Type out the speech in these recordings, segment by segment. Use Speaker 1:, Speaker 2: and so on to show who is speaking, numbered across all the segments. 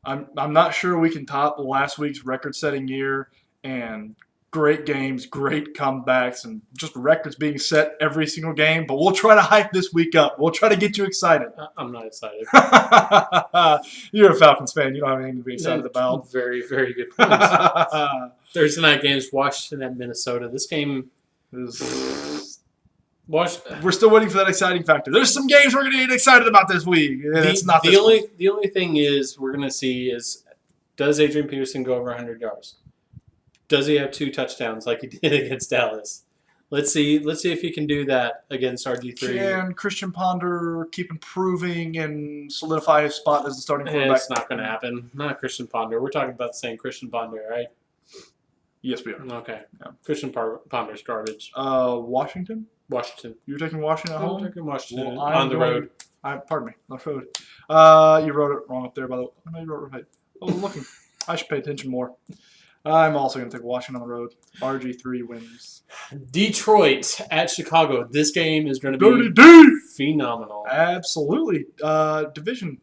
Speaker 1: I'm not sure we can top last week's record-setting year and great games, great comebacks, and just records being set every single game. But we'll try to hype this week up. We'll try to get you excited.
Speaker 2: I'm not excited.
Speaker 1: You're a Falcons fan. You don't have anything to be excited about.
Speaker 2: Very, very good points. Thursday night games, Washington at Minnesota. This game is...
Speaker 1: We're still waiting for that exciting factor. There's some games we're going to get excited about this week.
Speaker 2: The only thing is we're going to see is, does Adrian Peterson go over 100 yards? Does he have 2 touchdowns like he did against Dallas? Let's see if he can do that against RG3.
Speaker 1: Can Christian Ponder keep improving and solidify his spot as the starting quarterback?
Speaker 2: It's not going to happen. Not Christian Ponder. We're talking about the same Christian Ponder, right?
Speaker 1: Yes, we are.
Speaker 2: Okay. Yeah. Christian Ponder's garbage.
Speaker 1: Washington. You're taking Washington at home?
Speaker 2: I'm taking Washington on the road.
Speaker 1: Pardon me. On the road. You wrote it wrong up there, by the way. No, you wrote it right. I was looking. I should pay attention more. I'm also going to take Washington on the road. RG3 wins.
Speaker 2: Detroit at Chicago. This game is going to be phenomenal.
Speaker 1: Absolutely. Division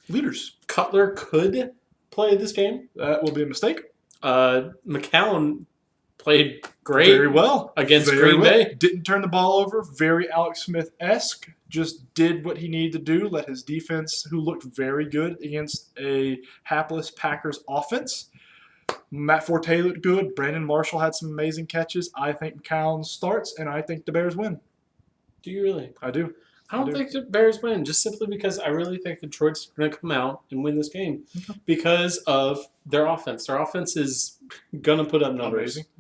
Speaker 1: leaders.
Speaker 2: Cutler could play this game.
Speaker 1: That will be a mistake.
Speaker 2: McCown played great.
Speaker 1: Very well.
Speaker 2: Against Green Bay.
Speaker 1: Didn't turn the ball over. Very Alex Smith-esque. Just did what he needed to do. Let his defense, who looked very good against a hapless Packers offense. Matt Forte looked good. Brandon Marshall had some amazing catches. I think McCown starts, and I think the Bears win.
Speaker 2: Do you really?
Speaker 1: I do.
Speaker 2: I don't think the Bears win, just simply because I really think Detroit's going to come out and win this game because of their offense. Their offense is going to put up numbers.
Speaker 1: Amazing.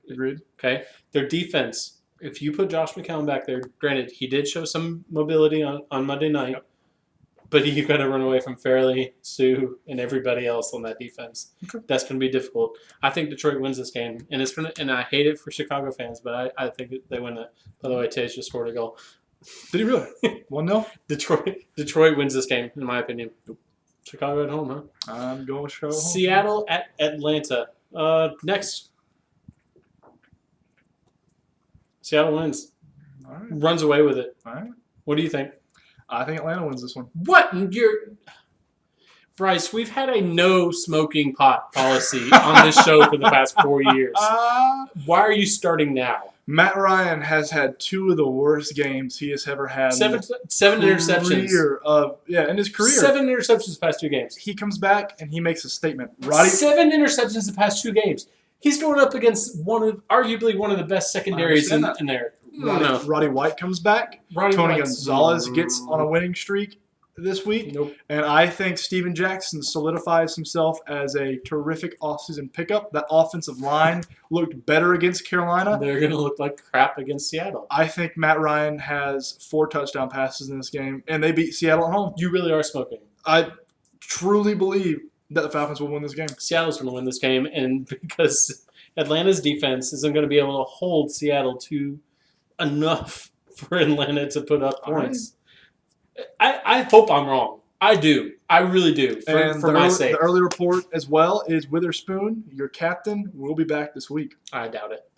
Speaker 1: Agreed.
Speaker 2: Okay. Their defense, if you put Josh McCown back there, granted, he did show some mobility on Monday night, but you've got to run away from Fairley, Sue, and everybody else on that defense. Okay. That's going to be difficult. I think Detroit wins this game, and it's going to. And I hate it for Chicago fans, but I think they win it. By the way, Tage just scored a goal.
Speaker 1: Did he really? 1-0?
Speaker 2: Detroit wins this game, in my opinion. Chicago at home, huh?
Speaker 1: I'm going with Chicago.
Speaker 2: Seattle at Atlanta. Next. Seattle wins.
Speaker 1: All right.
Speaker 2: Runs away with it.
Speaker 1: All right.
Speaker 2: What do you think?
Speaker 1: I think Atlanta wins this one.
Speaker 2: What? Bryce, we've had a no smoking pot policy on this show for the past 4 years. Why are you starting now?
Speaker 1: Matt Ryan has had 2 of the worst games he has ever had.
Speaker 2: Seven interceptions.
Speaker 1: In his career.
Speaker 2: 7 interceptions the past 2 games.
Speaker 1: He comes back and he makes a statement.
Speaker 2: 7 interceptions the past 2 games. He's going up against arguably one of the best secondaries in there.
Speaker 1: Roddy White comes back. Tony Gonzalez gets on a winning streak this week.
Speaker 2: Nope.
Speaker 1: And I think Steven Jackson solidifies himself as a terrific offseason pickup. That offensive line looked better against Carolina.
Speaker 2: They're going to look like crap against Seattle.
Speaker 1: I think Matt Ryan has 4 touchdown passes in this game, and they beat Seattle at home.
Speaker 2: You really are smoking.
Speaker 1: I truly believe that the Falcons will win this game.
Speaker 2: Seattle's going to win this game, and because Atlanta's defense isn't going to be able to hold Seattle to enough for Atlanta to put up points. I hope I'm wrong. I do. I really do. For my sake.
Speaker 1: The early report as well is Witherspoon, your captain, will be back this week.
Speaker 2: I doubt it.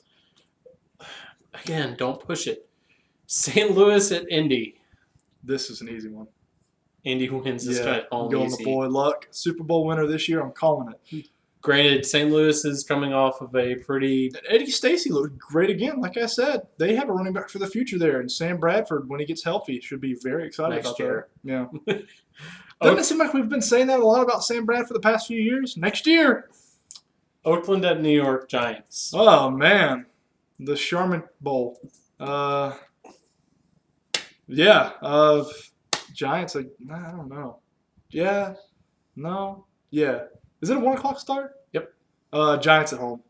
Speaker 2: Again, don't push it. St. Louis at Indy.
Speaker 1: This is an easy one.
Speaker 2: Indy wins this at home.
Speaker 1: Going the boy luck. Super Bowl winner this year. I'm calling it.
Speaker 2: Granted, St. Louis is coming off of a pretty...
Speaker 1: Eddie Stacy looked great again. Like I said, they have a running back for the future there. And Sam Bradford, when he gets healthy, should be very excited about that. Yeah. Doesn't it seem like we've been saying that a lot about Sam Bradford the past few years? Next year.
Speaker 2: Oakland at New York Giants.
Speaker 1: Oh, man. The Charmin Bowl. Giants, I don't know. Yeah. No. Yeah. Is it a 1 o'clock start?
Speaker 2: Yep.
Speaker 1: Giants at home.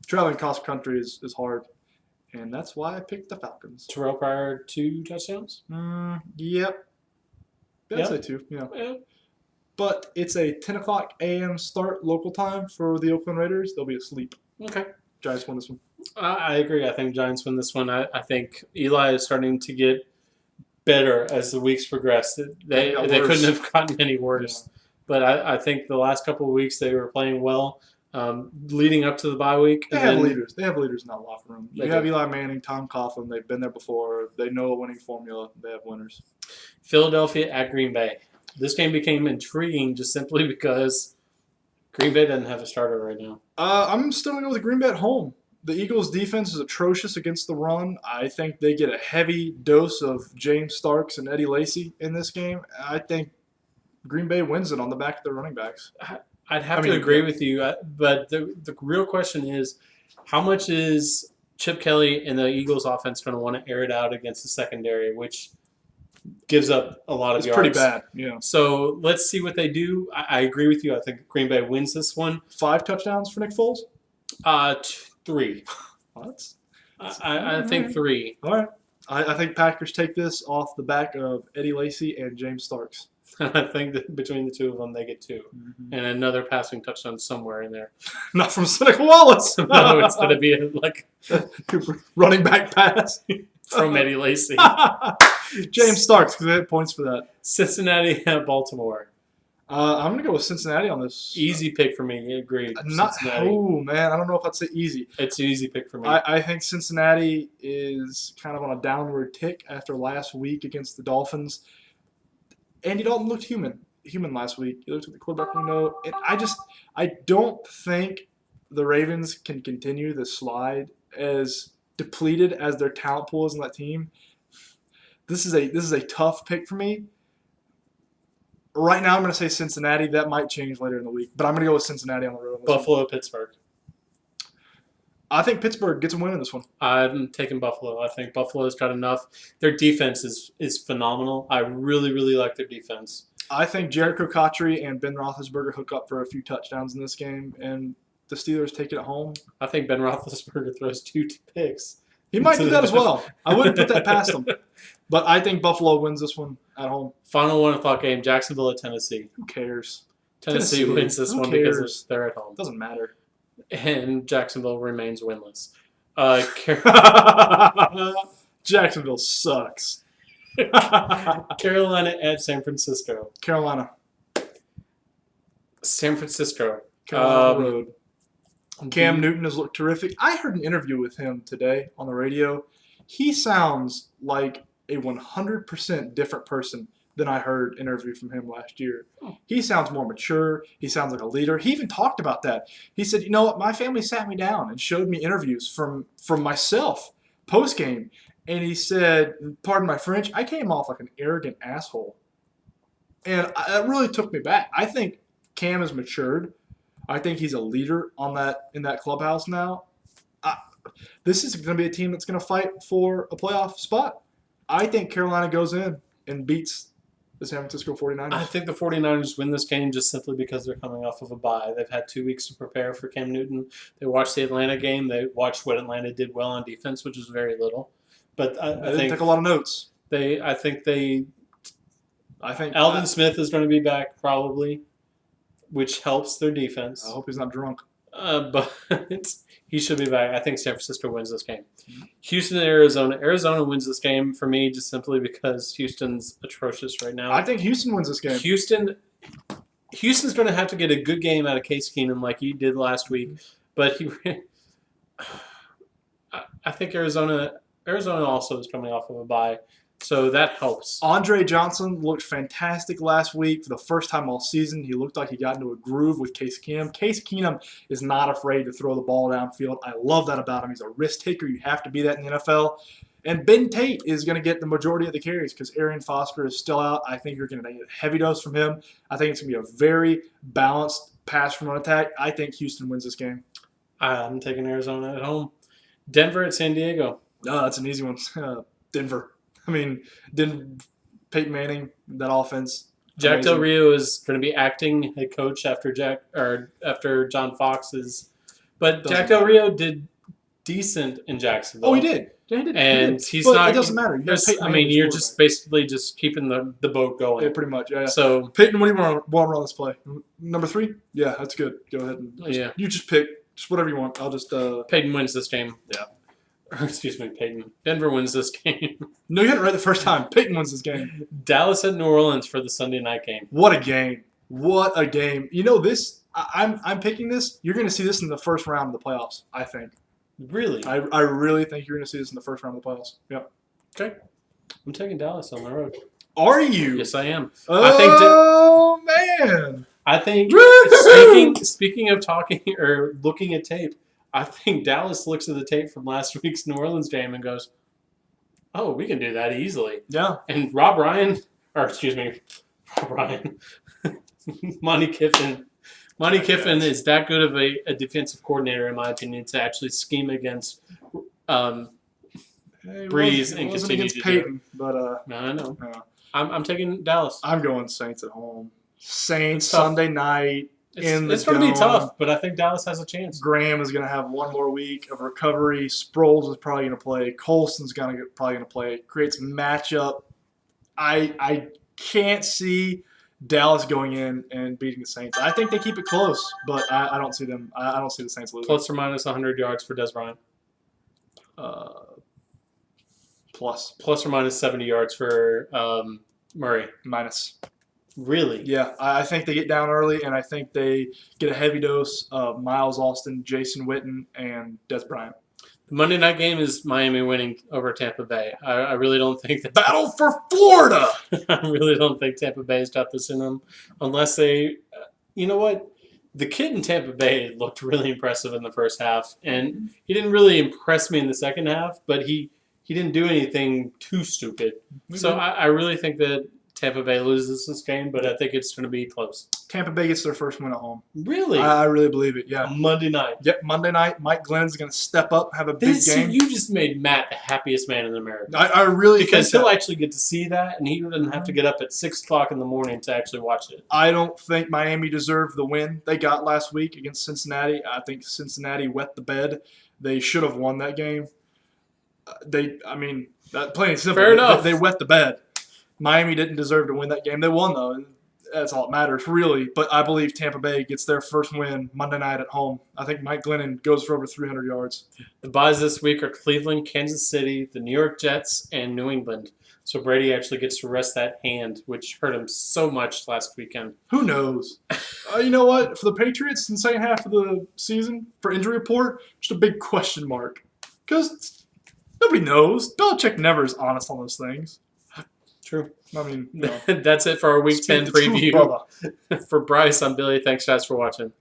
Speaker 1: Traveling cross country is hard, and that's why I picked the Falcons.
Speaker 2: Terrell Pryor 2 touchdowns?
Speaker 1: Yep. I'd say 2, yeah. But it's a 10 o'clock a.m. start local time for the Oakland Raiders. They'll be asleep.
Speaker 2: Okay.
Speaker 1: Giants win this one.
Speaker 2: I agree. I think Giants win this one. I think Eli is starting to get better as the weeks progress. They couldn't have gotten any worse. Yeah. But I think the last couple of weeks they were playing well, leading up to the bye week.
Speaker 1: They have leaders. They have leaders in that locker room. You have Eli Manning, Tom Coughlin. They've been there before. They know a winning formula. They have winners.
Speaker 2: Philadelphia at Green Bay. This game became intriguing just simply because Green Bay doesn't have a starter right now.
Speaker 1: I'm still going to go with Green Bay at home. The Eagles' defense is atrocious against the run. I think they get a heavy dose of James Starks and Eddie Lacy in this game. I think Green Bay wins it on the back of their running backs.
Speaker 2: I'd have to agree with you, but the real question is, how much is Chip Kelly and the Eagles' offense going to want to air it out against the secondary, which gives up a lot of yards.
Speaker 1: It's pretty bad, yeah.
Speaker 2: So let's see what they do. I agree with you. I think Green Bay wins this one.
Speaker 1: 5 touchdowns for Nick Foles?
Speaker 2: 3.
Speaker 1: What?
Speaker 2: I think 3.
Speaker 1: All right. I think Packers take this off the back of Eddie Lacy and James Starks.
Speaker 2: I think that between the two of them, they get 2. Mm-hmm. And another passing touchdown somewhere in there.
Speaker 1: Not from Seneca Wallace.
Speaker 2: No, it's going to be like
Speaker 1: running back pass.
Speaker 2: From Eddie Lacy.
Speaker 1: James Starks, because they had points for that.
Speaker 2: Cincinnati at Baltimore.
Speaker 1: I'm going to go with Cincinnati on this.
Speaker 2: Easy pick for me. Agreed.
Speaker 1: Oh, man. I don't know if I'd say easy.
Speaker 2: It's an easy pick for me.
Speaker 1: I think Cincinnati is kind of on a downward tick after last week against the Dolphins. Andy Dalton looked human last week. He looked at the quarterback window. And I don't think the Ravens can continue the slide as depleted as their talent pool is on that team. This is a tough pick for me. Right now, I'm going to say Cincinnati. That might change later in the week, but I'm going to go with Cincinnati on the road.
Speaker 2: Buffalo, Pittsburgh.
Speaker 1: I think Pittsburgh gets a win in this one.
Speaker 2: I'm taking Buffalo. I think Buffalo's got enough. Their defense is phenomenal. I really, really like their defense.
Speaker 1: I think Jericho Cotchery and Ben Roethlisberger hook up for a few touchdowns in this game, and the Steelers take it at home.
Speaker 2: I think Ben Roethlisberger throws 2 picks.
Speaker 1: He might do that as well. I wouldn't put that past him. But I think Buffalo wins this one at home.
Speaker 2: Final 1 o'clock game, Jacksonville at Tennessee.
Speaker 1: Who cares?
Speaker 2: Tennessee wins this one because they're at home.
Speaker 1: Doesn't matter.
Speaker 2: And Jacksonville remains winless.
Speaker 1: Jacksonville sucks.
Speaker 2: Carolina at San Francisco.
Speaker 1: Carolina.
Speaker 2: San Francisco.
Speaker 1: Carolina Road. Cam Newton has looked terrific. I heard an interview with him today on the radio. He sounds like a 100% different person than I heard an interview from him last year. He sounds more mature. He sounds like a leader. He even talked about that. He said, you know what, my family sat me down and showed me interviews from myself post-game. And he said, pardon my French, I came off like an arrogant asshole. And that really took me back. I think Cam has matured. I think he's a leader in that clubhouse now. This is going to be a team that's going to fight for a playoff spot. I think Carolina goes in and beats the San Francisco 49ers.
Speaker 2: I think the 49ers win this game just simply because they're coming off of a bye. They've had 2 weeks to prepare for Cam Newton. They watched the Atlanta game. They watched what Atlanta did well on defense, which was very little. But I think
Speaker 1: take a lot of notes.
Speaker 2: I think Alvin Smith is going to be back probably, which helps their defense.
Speaker 1: I hope he's not drunk.
Speaker 2: But he should be back. I think San Francisco wins this game. Houston and Arizona. Arizona wins this game for me just simply because Houston's atrocious right now.
Speaker 1: I think Houston wins this game.
Speaker 2: Houston's going to have to get a good game out of Case Keenum like he did last week. But I think Arizona also is coming off of a bye. So that helps.
Speaker 1: Andre Johnson looked fantastic last week. For the first time all season, he looked like he got into a groove with Case Keenum. Case Keenum is not afraid to throw the ball downfield. I love that about him. He's a risk taker. You have to be that in the NFL. And Ben Tate is going to get the majority of the carries because Arian Foster is still out. I think you're going to get a heavy dose from him. I think it's going to be a very balanced pass from run attack. I think Houston wins this game.
Speaker 2: I'm taking Arizona at home. Denver at San Diego.
Speaker 1: No, that's an easy one. Denver. I mean, Peyton Manning, that offense.
Speaker 2: Jack Del Rio is going to be acting head coach after John Fox is. But Jack Del Rio did decent in Jacksonville.
Speaker 1: Oh, he did. Yeah, he did.
Speaker 2: And
Speaker 1: he's not. It doesn't matter.
Speaker 2: You're just basically just keeping the boat going.
Speaker 1: Yeah, pretty much. Yeah.
Speaker 2: So
Speaker 1: Peyton, what do you want to run this play? Number 3? Yeah, that's good. Go ahead and you just pick whatever you want. I'll just.
Speaker 2: Peyton wins this game.
Speaker 1: Yeah.
Speaker 2: Excuse me, Peyton. Denver wins this game.
Speaker 1: No, you had it right the first time. Peyton wins this game.
Speaker 2: Dallas at New Orleans for the Sunday night game.
Speaker 1: What a game. What a game. You know this, I'm picking this. You're going to see this in the first round of the playoffs, I think.
Speaker 2: Really?
Speaker 1: I really think you're going to see this in the first round of the playoffs. Yep.
Speaker 2: Okay. I'm taking Dallas on the road.
Speaker 1: Are you?
Speaker 2: Yes, I am.
Speaker 1: Oh, man.
Speaker 2: I think speaking of talking or looking at tape, I think Dallas looks at the tape from last week's New Orleans game and goes, "Oh, we can do that easily."
Speaker 1: Yeah.
Speaker 2: And Rob Ryan, Monty Kiffin. Monty Kiffin is that good of a defensive coordinator, in my opinion, to actually scheme against Breeze and
Speaker 1: wasn't
Speaker 2: continue
Speaker 1: against
Speaker 2: to
Speaker 1: Peyton, but
Speaker 2: No, I know.
Speaker 1: yeah.
Speaker 2: I'm taking Dallas.
Speaker 1: I'm going Saints at home. Saints
Speaker 2: It's tough.
Speaker 1: Sunday night in the
Speaker 2: It's going to be
Speaker 1: dome.
Speaker 2: tough, but I think Dallas has a chance.
Speaker 1: Graham is going to have one more week of recovery. Sproles is probably going to play. Colson's probably going to play. It creates matchup. I can't see Dallas going in and beating the Saints. I think they keep it close, but I don't see them. I don't see the Saints losing.
Speaker 2: Plus or minus 100 yards for Des Bryant.
Speaker 1: Plus.
Speaker 2: Plus or minus 70 yards for Murray.
Speaker 1: Minus.
Speaker 2: Really?
Speaker 1: Yeah, I think they get down early, and I think they get a heavy dose of Miles Austin, Jason Witten, and Des Bryant.
Speaker 2: The Monday night game is Miami winning over Tampa Bay. I really don't think that.
Speaker 1: Battle for Florida!
Speaker 2: I really don't think Tampa Bay's got this in them, unless they. You know what? The kid in Tampa Bay looked really impressive in the first half, and he didn't really impress me in the second half, but he didn't do anything too stupid. So I really think that Tampa Bay loses this game, but I think it's going to be close.
Speaker 1: Tampa Bay gets their first win at home.
Speaker 2: Really?
Speaker 1: I really believe it, yeah.
Speaker 2: Monday night.
Speaker 1: Yep, Monday night, Mike Glenn's going to step up, have a big game.
Speaker 2: You just made Matt the happiest man in America.
Speaker 1: I really
Speaker 2: Because
Speaker 1: think
Speaker 2: he'll actually get to see that, and he doesn't have to get up at 6 o'clock in the morning to actually watch it.
Speaker 1: I don't think Miami deserved the win they got last week against Cincinnati. I think Cincinnati wet the bed. They should have won that game. Plain and simple.
Speaker 2: Fair enough.
Speaker 1: They wet the bed. Miami didn't deserve to win that game. They won, though, and that's all that matters, really. But I believe Tampa Bay gets their first win Monday night at home. I think Mike Glennon goes for over 300 yards.
Speaker 2: The buys this week are Cleveland, Kansas City, the New York Jets, and New England. So Brady actually gets to rest that hand, which hurt him so much last weekend.
Speaker 1: Who knows? You know what? For the Patriots in the second half of the season, for injury report, just a big question mark. Because nobody knows. Belichick never is honest on those things.
Speaker 2: True.
Speaker 1: I mean, no.
Speaker 2: That's it for our Week 10
Speaker 1: Speak the truth,
Speaker 2: preview.
Speaker 1: brother.
Speaker 2: For Bryce, I'm Billy. Thanks, guys, for watching.